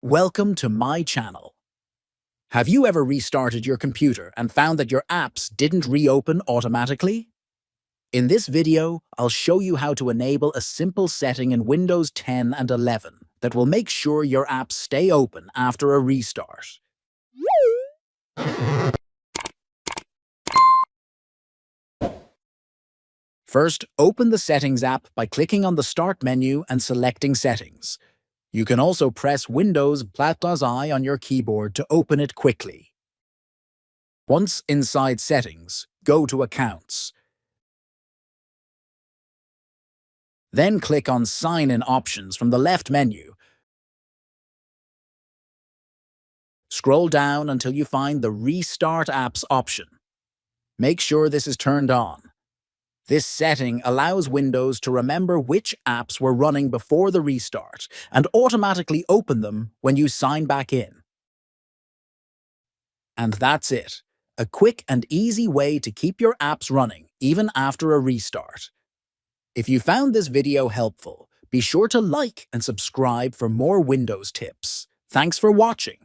Welcome to my channel. Have you ever restarted your computer and found that your apps didn't reopen automatically? In this video, I'll show you how to enable a simple setting in Windows 10 and 11 that will make sure your apps stay open after a restart. First, open the Settings app by clicking on the Start menu and selecting Settings. You can also press Windows+I on your keyboard to open it quickly. Once inside Settings, go to Accounts. Then click on Sign In Options from the left menu. Scroll down until you find the Restart Apps option. Make sure this is turned on. This setting allows Windows to remember which apps were running before the restart and automatically open them when you sign back in. And that's it. A quick and easy way to keep your apps running even after a restart. If you found this video helpful, be sure to like and subscribe for more Windows tips. Thanks for watching.